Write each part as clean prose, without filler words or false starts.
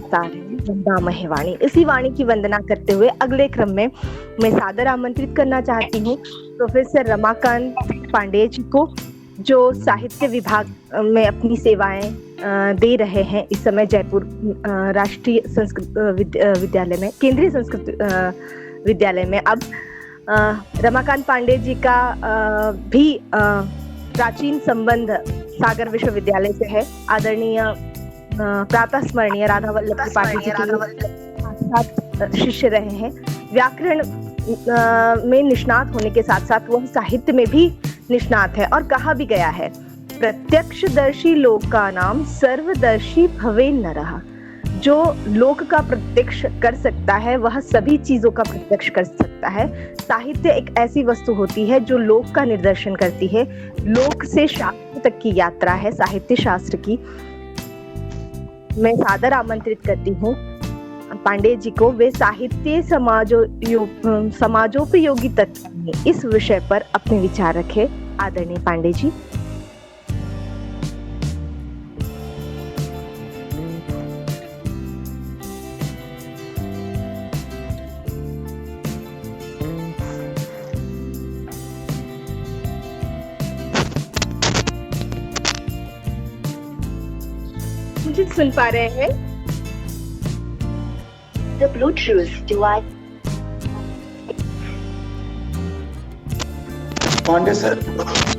विस्तार है वंदामहे वाणी। इसी वाणी की वंदना करते हुए अगले क्रम में मैं सादर आमंत्रित करना चाहती हूँ प्रोफेसर रमाकांत पांडेय जी को, जो साहित्य विभाग में अपनी सेवाएं दे रहे हैं इस समय जयपुर राष्ट्रीय संस्कृत विद्यालय में, केंद्रीय संस्कृत विद्यालय में। अब रमाकांत पांडेय जी का भी प्राचीन संबंध सागर विश्वविद्यालय से है। आदरणीय प्रातः स्मरणीय राधा वल्लभ त्रिपाठी जी के शिष्य रहे हैं। व्याकरण में निष्णात होने के साथ साथ वह साहित्य में भी निष्णात है और कहा भी गया है, प्रत्यक्षदर्शी लोक का नाम सर्वदर्शी भवे नरः। जो लोक का प्रत्यक्ष कर सकता है वह सभी चीजों का प्रत्यक्ष कर सकता है। साहित्य एक ऐसी वस्तु होती है जो लोक का निर्देशन करती है। लोक से शास्त्र तक की यात्रा है साहित्य शास्त्र की। मैं सादर आमंत्रित करती हूँ पांडेय जी को। वे साहित्य समाजोपयोगी तत्व में इस विषय पर अपने विचार रखे। आदरणीय पांडेय जी। मुझे सुन पा रहे हैं? The Bluetooth device. Pandey sir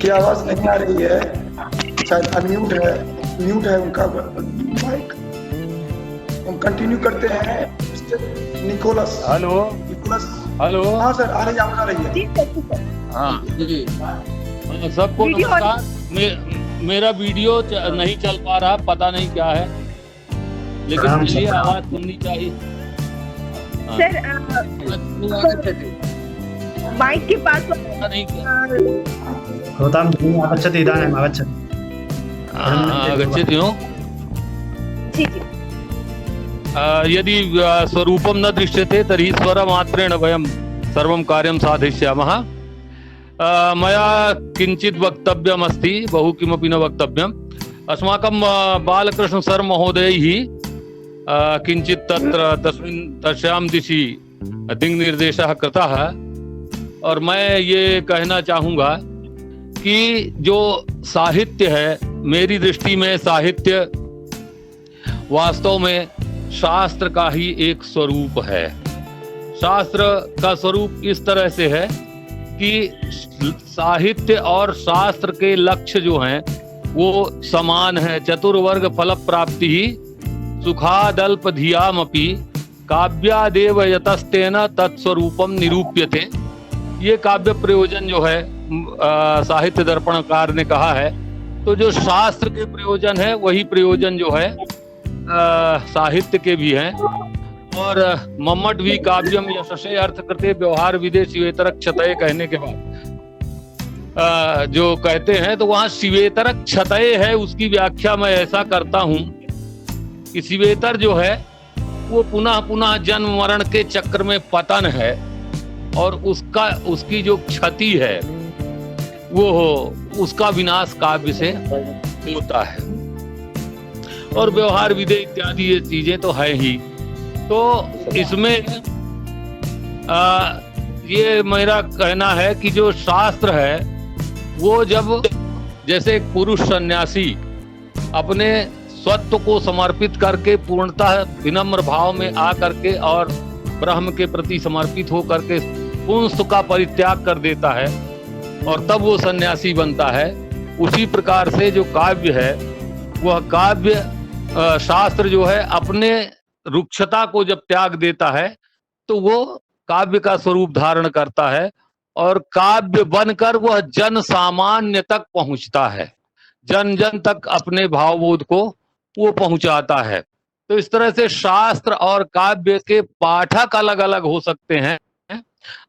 की आवाज नहीं आ रही है, शायद अनम्यूट है, म्यूट है उनका माइक। हम कंटिन्यू करते हैं। निकोलस। हेलो। निकोलस। हेलो। हाँ सर, आ रही आवाज आ रही है। जी सर। हाँ जी। सबको नमस्कार। मेरा वीडियो नहीं चल पा रहा, पता नहीं क्या है, लेकिन चलिए आवाज सुननी चाहिए। सर माइक के पास नहीं क्या आगच्छति इदानीम् आगच्छति। आगच्छति हूँ। जी जी। यदि स्वरूपं न दृश्यते तर्हि स्वरमात्रेण वयं सर्वं कार्यं साधयिष्यामः। मया किञ्चित् वक्तव्यम् अस्ति, बहु किमपि न वक्तव्यम्। अस्माकं बालकृष्ण सर महोदयैः किञ्चित् तस्यां दिशि दिङ्निर्देशः कृतः, और मैं ये कहना चाहूँगा कि जो साहित्य है, मेरी दृष्टि में साहित्य वास्तव में शास्त्र का ही एक स्वरूप है। शास्त्र का स्वरूप इस तरह से है कि साहित्य और शास्त्र के लक्ष्य जो हैं वो समान है। चतुर्वर्ग फल प्राप्ति ही सुखादल्प धियामपि काव्यादेव यतस्तेन तत्स्वरूपम निरूप्यते। ये काव्य प्रयोजन जो है साहित्य दर्पणकार ने कहा है। तो जो शास्त्र के प्रयोजन है वही प्रयोजन जो है साहित्य के भी हैं। और मम्मट भी काव्यम यशसे अर्थ कृते व्यवहार विदे शिवेतरक क्षतये कहने के बाद जो कहते हैं, तो वहां शिवेतरक क्षतये है, उसकी व्याख्या मैं ऐसा करता हूं कि शिवेतर जो है वो पुनः पुनः जन्म मरण के चक्र में पतन है, और उसकी जो क्षति है वो उसका विनाश काव्य से होता है। और व्यवहार विदे इत्यादि ये चीजें तो है ही। तो इसमें ये मेरा कहना है कि जो शास्त्र है वो जब जैसे एक पुरुष सन्यासी अपने स्वत्व को समर्पित करके पूर्णतः विनम्र भाव में आ करके और ब्रह्म के प्रति समर्पित हो करके पुंस का परित्याग कर देता है और तब वो सन्यासी बनता है, उसी प्रकार से जो काव्य है वह काव्य शास्त्र जो है अपने रुक्षता को जब त्याग देता है तो वो काव्य का स्वरूप धारण करता है और काव्य बनकर वह जन सामान्य तक पहुंचता है, जन जन तक अपने भावबोध को वो पहुंचाता है। तो इस तरह से शास्त्र और काव्य के पाठक अलग अलग हो सकते हैं,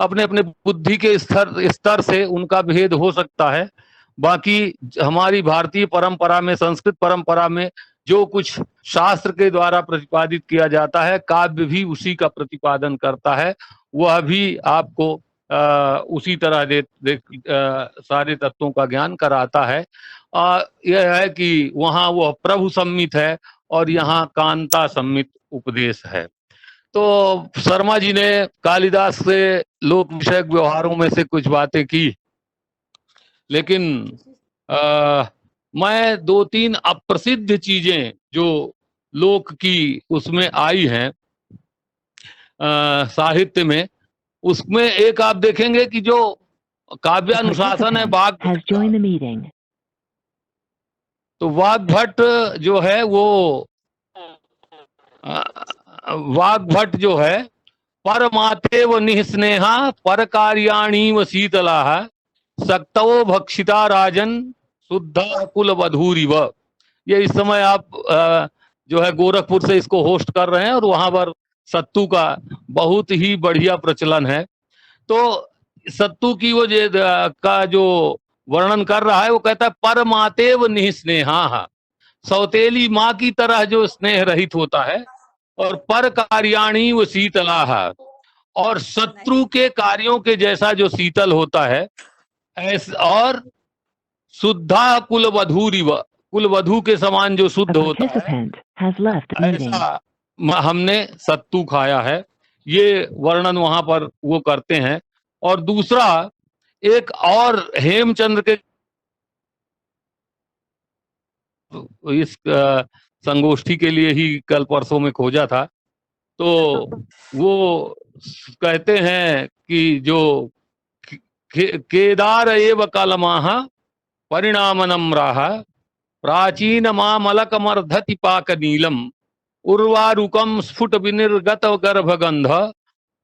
अपने अपने बुद्धि के स्तर से उनका भेद हो सकता है। बाकी हमारी भारतीय परंपरा में, संस्कृत परंपरा में जो कुछ शास्त्र के द्वारा प्रतिपादित किया जाता है, काव्य भी उसी का प्रतिपादन करता है। वह भी आपको उसी तरह सारे तत्वों का ज्ञान कराता है। यह है कि वहाँ वो प्रभु सम्मित है और यहाँ कांता सम्मित उपदेश है। तो शर्मा जी ने कालिदास से लोक विषयक व्यवहारों में से कुछ बातें की, लेकिन मैं दो तीन अप्रसिद्ध चीजें जो लोक की उसमें आई हैं साहित्य में, उसमें एक आप देखेंगे कि जो काव्यानुशासन है तो वाग्भट जो है वो वाग्भट जो है परमातेव निःस्नेहा पर कार्याणीव शीतलाः सक्तवो भक्षिता राजन शुद्धा कुल वधूरिव। ये इस समय आप जो है गोरखपुर से इसको होस्ट कर रहे हैं और वहां पर सत्तू का बहुत ही बढ़िया प्रचलन है। तो सत्तू की वो का जो वर्णन कर रहा है वो कहता है परमातेव निःस्नेहा, सौतेली माँ की तरह जो स्नेह रहित होता है, और पर कार्याणी वो शीतलाः, और शत्रु के कार्यों के जैसा जो शीतल होता है और शुद्धा कुल वधूरिव, कुल वधू के समान जो शुद्ध होता है, ऐसा हमने सत्तू खाया है। ये वर्णन वहां पर वो करते हैं। और दूसरा एक और हेमचंद्र के इस संगोष्ठी के लिए ही कल परसों में खोजा था, तो वो कहते हैं कि जो केदार एव कलमाः परिणामनम्राः प्राचीन मामलकमर्धति पाक नीलम उर्वारुकम स्फुट विनिर्गत गर्भगंध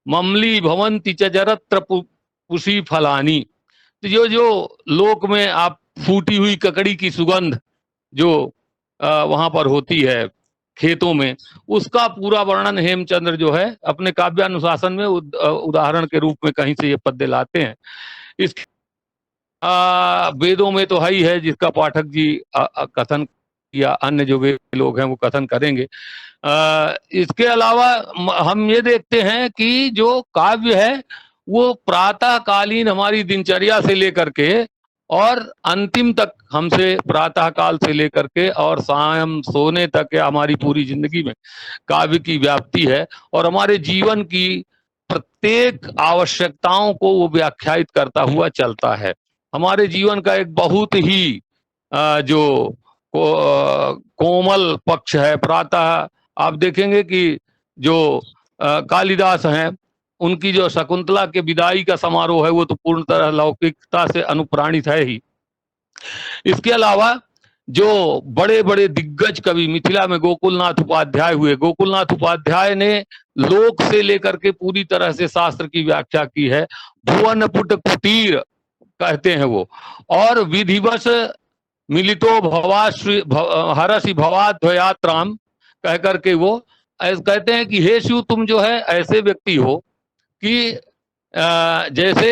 ममली भवंति च जरत्र पुषी फलानी। तो जो लोक में आप फूटी हुई ककड़ी की सुगंध जो वहां पर होती है खेतों में, उसका पूरा वर्णन हेमचंद्र जो है अपने काव्यानुशासन में उदाहरण के रूप में कहीं से ये पद्य लाते हैं। इस वेदों में तो ही है जिसका पाठक जी कथन या अन्य जो वे लोग हैं वो कथन करेंगे। इसके अलावा हम ये देखते हैं कि जो काव्य है वो प्रातः कालीन हमारी दिनचर्या से लेकर के और अंतिम तक, हमसे प्रातः काल से लेकर के और शाम सोने तक या हमारी पूरी जिंदगी में काव्य की व्याप्ति है, और हमारे जीवन की प्रत्येक आवश्यकताओं को वो व्याख्यायित करता हुआ चलता है। हमारे जीवन का एक बहुत ही जो कोमल पक्ष है। प्रातः आप देखेंगे कि जो कालिदास हैं उनकी जो शकुंतला के विदाई का समारोह है वो तो पूर्ण तरह लौकिकता से अनुप्राणित है ही। इसके अलावा जो बड़े बड़े दिग्गज कवि मिथिला में गोकुलनाथ उपाध्याय हुए, गोकुलनाथ उपाध्याय ने लोक से लेकर के पूरी तरह से शास्त्र की व्याख्या की है। भुवन पुट कुटीर कहते हैं वो, और विधिवश मिलितो भवाश्री हरसि भवाध्वयात्राम कह करके वो कहते हैं कि हे शिव, तुम जो है ऐसे व्यक्ति हो कि जैसे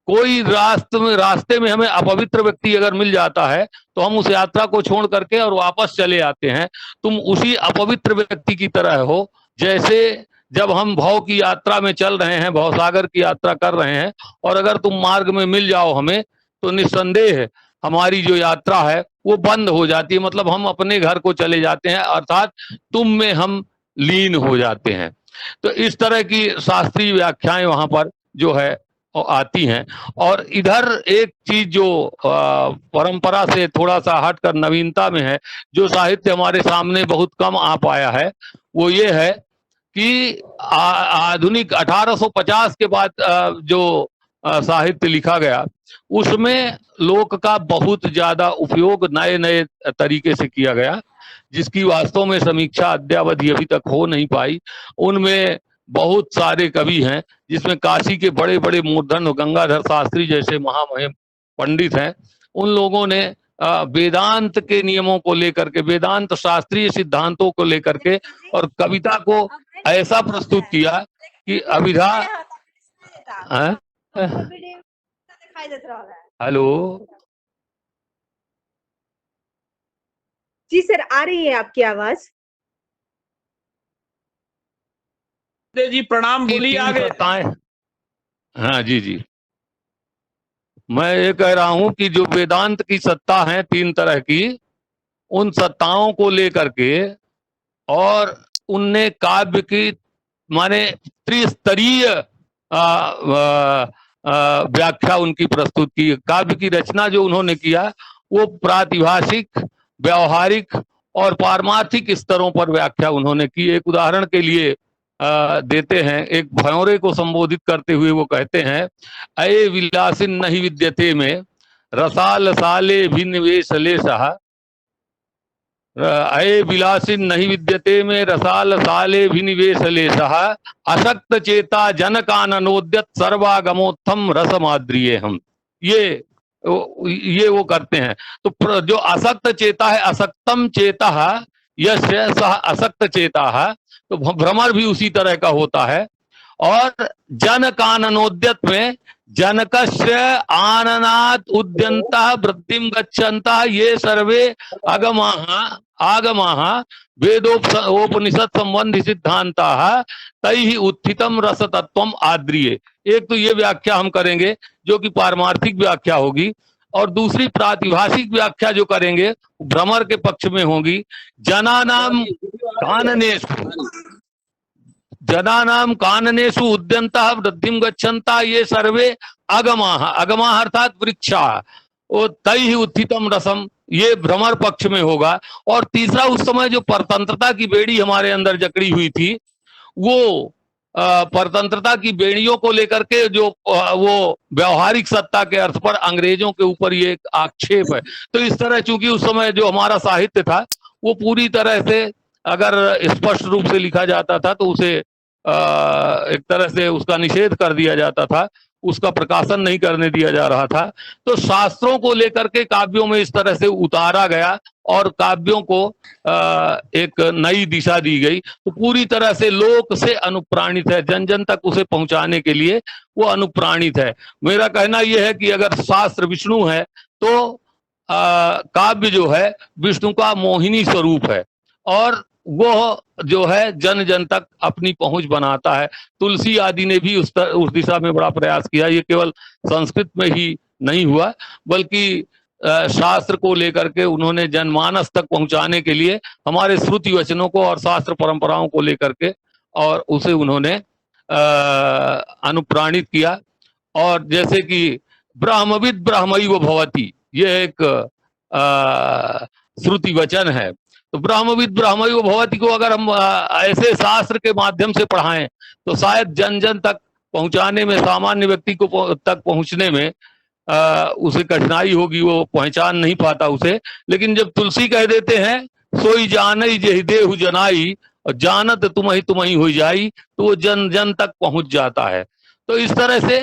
कोई रास्ते में हमें अपवित्र व्यक्ति अगर मिल जाता है तो हम उस यात्रा को छोड़ करके और वापस चले आते हैं, तुम उसी अपवित्र व्यक्ति की तरह हो। जैसे जब हम भव की यात्रा में चल रहे हैं, भवसागर की यात्रा कर रहे हैं, और अगर तुम मार्ग में मिल जाओ हमें, तो निस्संदेह हमारी जो यात्रा है वो बंद हो जाती है, मतलब हम अपने घर को चले जाते हैं, अर्थात तुम में हम लीन हो जाते हैं। तो इस तरह की शास्त्रीय व्याख्याएं वहां पर जो है आती हैं। और इधर एक चीज जो परंपरा से थोड़ा सा हटकर नवीनता में है, जो साहित्य हमारे सामने बहुत कम आ पाया है, वो ये है कि आधुनिक 1850 के बाद जो साहित्य लिखा गया उसमें लोक का बहुत ज्यादा उपयोग नए नए तरीके से किया गया, जिसकी वास्तव में समीक्षा अद्यावधि अभी तक हो नहीं पाई। उनमें बहुत सारे कवि हैं, जिसमें काशी के बड़े बड़े मूर्धन्य गंगाधर शास्त्री जैसे महामहिम पंडित हैं। उन लोगों ने वेदांत के नियमों को लेकर के, वेदांत शास्त्रीय सिद्धांतों को लेकर के और कविता को ऐसा प्रस्तुत किया कि अभिधा। हेलो जी सर, आ रही है आपकी आवाज। जी प्रणाम, बोलिए आगे। हाँ जी जी, मैं ये कह रहा हूं कि जो वेदांत की सत्ता है तीन तरह की, उन सत्ताओं को लेकर के, और उनने काव्य की माने त्रिस्तरीय व्याख्या उनकी प्रस्तुत की। काव्य की रचना जो उन्होंने किया वो प्रातिभाषिक, व्यवहारिक और पारमार्थिक स्तरों पर व्याख्या उन्होंने की। एक उदाहरण के लिए देते हैं, एक भंवरे को संबोधित करते हुए वो कहते हैं, अये विलासिन नहीं विद्यते में रसाल साले भिन्निवेश लेशः, अये विलासिन नहीं विद्यते में रसाल साले भिनिवेश लेशः, अशक्त चेता जन काननोद्यत सर्वागमोत्थम रसमाद्रिये हम। ये वो करते हैं। तो जो असक्त चेता है, असक्तम चेता यस्य सह असक्त चेता है, तो भ्रमर भी उसी तरह का होता है। और जन काननोद्यत में जनकस्य आननात् उद्यन्तः वृद्धिं गच्छन्तः ये सर्वे आगमाः वेदोपनिषद संबंधी सिद्धांताः तैहि उत्थितम रस तत्वम आद्रिये। एक तो ये व्याख्या हम करेंगे जो कि पारमार्थिक व्याख्या होगी, और दूसरी प्रातिभाषिक व्याख्या जो करेंगे भ्रमर के पक्ष में होगी। जनानाम काननेषु उद्यन्तः वृद्धिं गच्छन्तः ये सर्वे आगमाः, आगमाः अर्थात वृक्षा, तैहि उत्थितम रसम, ये भ्रमर पक्ष में होगा। और तीसरा, उस समय जो परतंत्रता की बेड़ी हमारे अंदर जकड़ी हुई थी, वो परतंत्रता की बेड़ियों को लेकर के जो वो व्यवहारिक सत्ता के अर्थ पर अंग्रेजों के ऊपर ये एक आक्षेप है। तो इस तरह चूंकि उस समय जो हमारा साहित्य था वो पूरी तरह से अगर स्पष्ट रूप से लिखा जाता था तो उसे एक तरह से उसका निषेध कर दिया जाता था, उसका प्रकाशन नहीं करने दिया जा रहा था। तो शास्त्रों को लेकर के काव्यों में इस तरह से उतारा गया और काव्यों को एक नई दिशा दी गई। तो पूरी तरह से लोक से अनुप्राणित है, जन जन तक उसे पहुंचाने के लिए वो अनुप्राणित है। मेरा कहना यह है कि अगर शास्त्र विष्णु है तो काव्य जो है विष्णु का मोहिनी स्वरूप है, और वो जो है जन जन तक अपनी पहुंच बनाता है। तुलसी आदि ने भी उस दिशा में बड़ा प्रयास किया। ये केवल संस्कृत में ही नहीं हुआ, बल्कि शास्त्र को लेकर के उन्होंने जनमानस तक पहुंचाने के लिए हमारे श्रुति वचनों को और शास्त्र परंपराओं को लेकर के और उसे उन्होंने अनुप्राणित किया। और जैसे कि ब्रह्मविद ब्रह्मैव भवति, ये एक श्रुति वचन है। तो ब्रह्मविद ब्रह्मैव भवति को अगर हम ऐसे शास्त्र के माध्यम से पढ़ाएं तो शायद जन जन तक पहुंचाने में, सामान्य व्यक्ति को तक पहुंचने में उसे कठिनाई होगी, वो पहचान नहीं पाता उसे। लेकिन जब तुलसी कह देते हैं सोई जानई जेहि देहु जनाई और जानत तुम्हि हो जाई, तो वो जन जन तक पहुंच जाता है। तो इस तरह से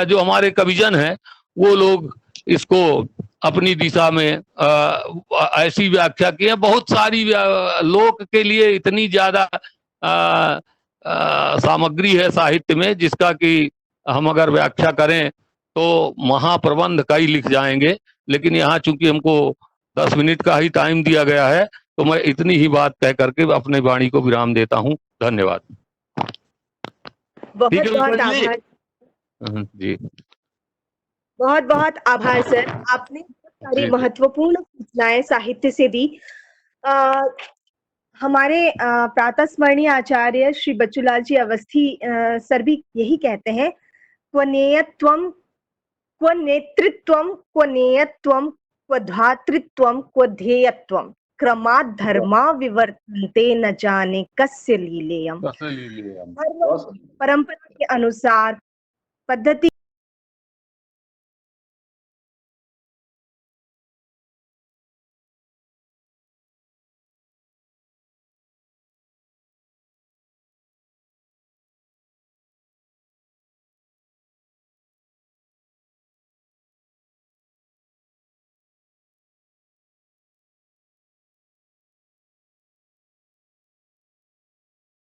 जो हमारे कविजन हैं वो लोग इसको अपनी दिशा में ऐसी व्याख्या की है। बहुत सारी लोक के लिए इतनी ज्यादा सामग्री है साहित्य में जिसका कि हम अगर व्याख्या करें तो महाप्रबंध कई लिख जाएंगे। लेकिन यहाँ चूंकि हमको 10 मिनट का ही टाइम दिया गया है तो मैं इतनी ही बात कह करके अपने वाणी को विराम देता हूँ। धन्यवाद। बहुत बहुत आभार जी, बहुत बहुत आभार सर, आपने बहुत सारी महत्वपूर्ण सूचनाएं साहित्य से दी। हमारे प्रातः स्मरणीय आचार्य श्री बच्चूलाल जी अवस्थी सर भी यही कहते हैं, क्व नेयत्वम, क्व नेतृत्वम, क्व नेयत्वम, क्व धातृत्वम, क्व ध्येयत्वम, क्रमात् धर्मा विवर्तन्ते न जाने कस्य लीलेयम्। परंपरा के अनुसार, पद्धति